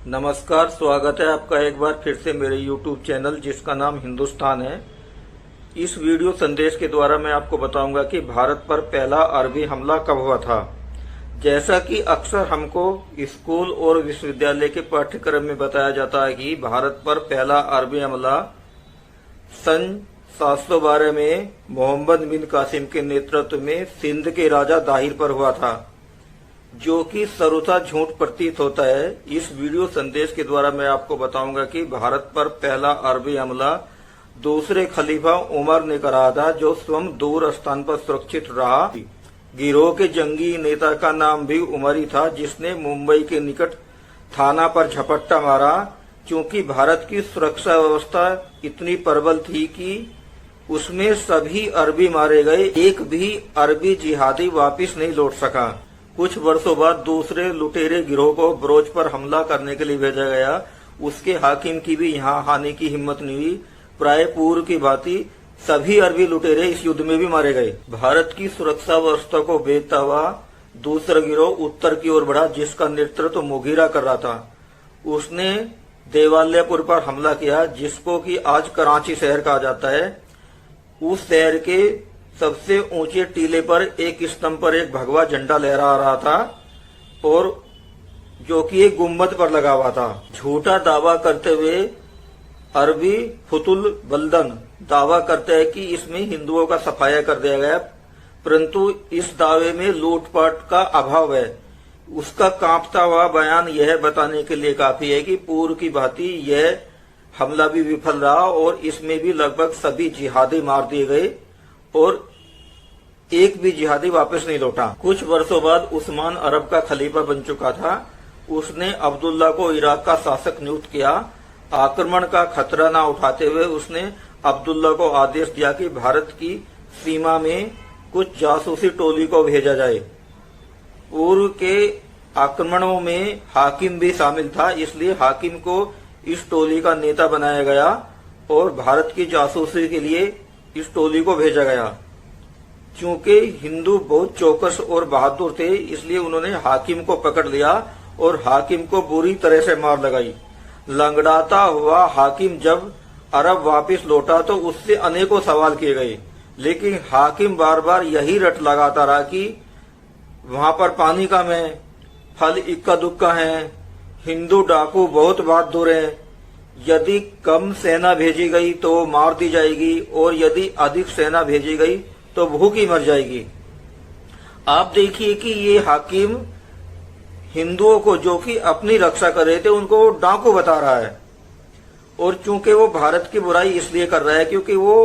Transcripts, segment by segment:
नमस्कार, स्वागत है आपका एक बार फिर से मेरे YouTube चैनल जिसका नाम हिंदुस्तान है। इस वीडियो संदेश के द्वारा मैं आपको बताऊंगा कि भारत पर पहला अरबी हमला कब हुआ था। जैसा कि अक्सर हमको स्कूल और विश्वविद्यालय के पाठ्यक्रम में बताया जाता है कि भारत पर पहला अरबी हमला सन 712 में मोहम्मद बिन कासिम के नेतृत्व में सिंध के राजा दाहिर पर हुआ था, जो कि सर्वथा झूठ प्रतीत होता है। इस वीडियो संदेश के द्वारा मैं आपको बताऊंगा कि भारत पर पहला अरबी हमला दूसरे खलीफा उमर ने करा था, जो स्वयं दूर स्थान पर सुरक्षित रहा। गिरोह के जंगी नेता का नाम भी उमर ही था, जिसने मुंबई के निकट थाना पर झपट्टा मारा। क्योंकि भारत की सुरक्षा व्यवस्था इतनी प्रबल थी कि उसमें सभी अरबी मारे गए, एक भी अरबी जिहादी वापिस नहीं लौट सका। कुछ वर्षों बाद दूसरे लुटेरे गिरोह को बरोज पर हमला करने के लिए भेजा गया। उसके हाकिम की भी यहाँ हानि की हिम्मत नहीं हुई। प्राय पूर्व की भांति सभी अरबी लुटेरे इस युद्ध में भी मारे गए। भारत की सुरक्षा व्यवस्था को बेचता हुआ दूसरा गिरोह उत्तर की ओर बढ़ा, जिसका नेतृत्व मुगीरा कर रहा था। उसने देवालियापुर पर हमला किया, जिसको कि आज कराची शहर कहा जाता है। उस शहर के सबसे ऊंचे टीले पर एक स्तंभ पर एक भगवा झंडा लहरा रहा था, और जो कि एक गुम्बद पर लगा हुआ था। झूठा दावा करते हुए अरबी फुतुल बल्दन दावा करते हैं कि इसमें हिंदुओं का सफाया कर दिया गया, परंतु इस दावे में लूटपाट का अभाव है। उसका कांपता हुआ बयान यह बताने के लिए काफी है कि पूर्व की भांति यह हमला भी विफल रहा और इसमें भी लगभग सभी जिहादी मार दिए गए और एक भी जिहादी वापस नहीं लौटा। कुछ वर्षों बाद उस्मान अरब का खलीफा बन चुका था। उसने अब्दुल्ला को इराक का शासक नियुक्त किया। आक्रमण का खतरा न उठाते हुए उसने अब्दुल्ला को आदेश दिया कि भारत की सीमा में कुछ जासूसी टोली को भेजा जाए। पूर्व के आक्रमणों में हाकिम भी शामिल था, इसलिए हाकिम को इस टोली का नेता बनाया गया और भारत की जासूसी के लिए इस टोली को भेजा गया। चूंकि हिंदू बहुत चौकस और बहादुर थे, इसलिए उन्होंने हाकिम को पकड़ लिया और हाकिम को बुरी तरह से मार लगाई। लंगड़ाता हुआ हाकिम जब अरब वापस लौटा तो उससे अनेकों सवाल किए गए, लेकिन हाकिम बार बार यही रट लगाता रहा कि वहां पर पानी कम है, फल इक्का दुक्का है, हिंदू डाकू बहुत बहादुर हैं, यदि कम सेना भेजी गई तो मार दी जाएगी और यदि अधिक सेना भेजी गई तो भूखी मर जाएगी। आप देखिए कि ये हाकिम हिंदुओं को, जो कि अपनी रक्षा कर रहे थे, उनको डाकू बता रहा है। और चूंकि वो भारत की बुराई इसलिए कर रहा है क्योंकि वो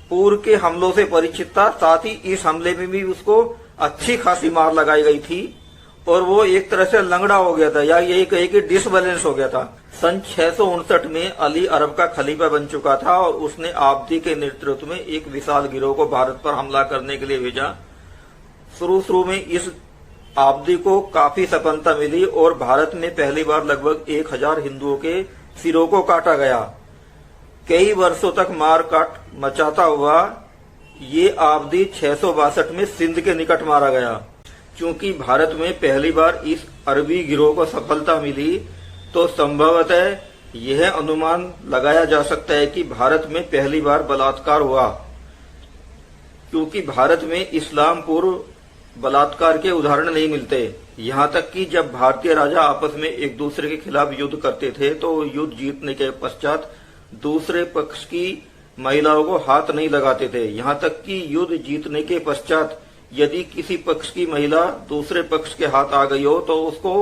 पूर्व के हमलों से परिचित था, साथ ही इस हमले में भी उसको अच्छी खासी मार लगाई गई थी और वो एक तरह से लंगड़ा हो गया था, या यही कहे कि डिसबैलेंस हो गया था। सन 659 में अली अरब का खलीफा बन चुका था और उसने आब्दी के नेतृत्व में एक विशाल गिरोह को भारत पर हमला करने के लिए भेजा। शुरू में इस आब्दी को काफी सफलता मिली और भारत में पहली बार लगभग 1000 हिंदुओं के सिरों को काटा गया। कई वर्षों तक मार काट मचाता हुआ ये आब्दी 662 में सिंध के निकट मारा गया। क्योंकि भारत में पहली बार इस अरबी गिरोह को सफलता मिली, तो संभवतः यह अनुमान लगाया जा सकता है कि भारत में पहली बार बलात्कार हुआ। क्योंकि भारत में इस्लाम पूर्व बलात्कार के उदाहरण नहीं मिलते। यहाँ तक कि जब भारतीय राजा आपस में एक दूसरे के खिलाफ युद्ध करते थे तो युद्ध जीतने के पश्चात दूसरे पक्ष की महिलाओं को हाथ नहीं लगाते थे। यहाँ तक कि युद्ध जीतने के पश्चात यदि किसी पक्ष की महिला दूसरे पक्ष के हाथ आ गई हो तो उसको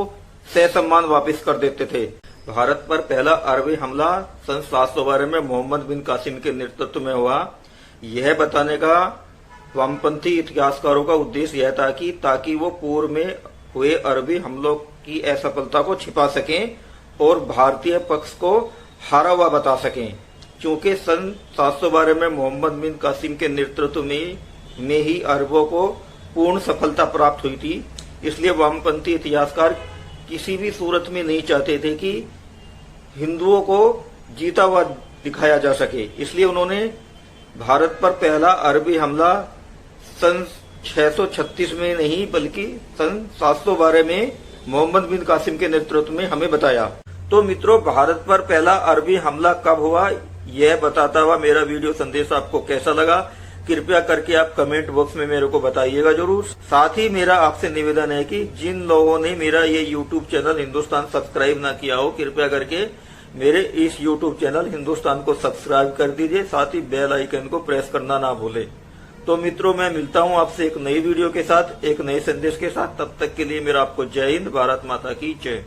ससम्मान वापस कर देते थे। भारत पर पहला अरबी हमला सन 712 में मोहम्मद बिन कासिम के नेतृत्व में हुआ। यह बताने का वामपंथी इतिहासकारों का उद्देश्य यह था कि ताकि वो पूर्व में हुए अरबी हमलों की असफलता को छिपा सकें और भारतीय पक्ष को हारा हुआ बता सकें। क्योंकि सन 712 में मोहम्मद बिन कासिम के नेतृत्व में ही अरबों को पूर्ण सफलता प्राप्त हुई थी, इसलिए वामपंथी इतिहासकार किसी भी सूरत में नहीं चाहते थे कि हिंदुओं को जीता हुआ दिखाया जा सके। इसलिए उन्होंने भारत पर पहला अरबी हमला सन 636 में नहीं बल्कि सन 712 में मोहम्मद बिन कासिम के नेतृत्व में हमें बताया। तो मित्रों, भारत पर पहला अरबी हमला कब हुआ, यह बताता हुआ मेरा वीडियो संदेश आपको कैसा लगा, कृपया करके आप कमेंट बॉक्स में मेरे को बताइएगा जरूर। साथ ही मेरा आपसे निवेदन है कि जिन लोगों ने मेरा ये यूट्यूब चैनल हिंदुस्तान सब्सक्राइब ना किया हो, कृपया करके मेरे इस यूट्यूब चैनल हिंदुस्तान को सब्सक्राइब कर दीजिए, साथ ही बेल आइकन को प्रेस करना ना भूले। तो मित्रों, मैं मिलता हूं आपसे एक नई वीडियो के साथ, एक नए संदेश के साथ। तब तक के लिए मेरा आपको जय हिंद, भारत माता की जय।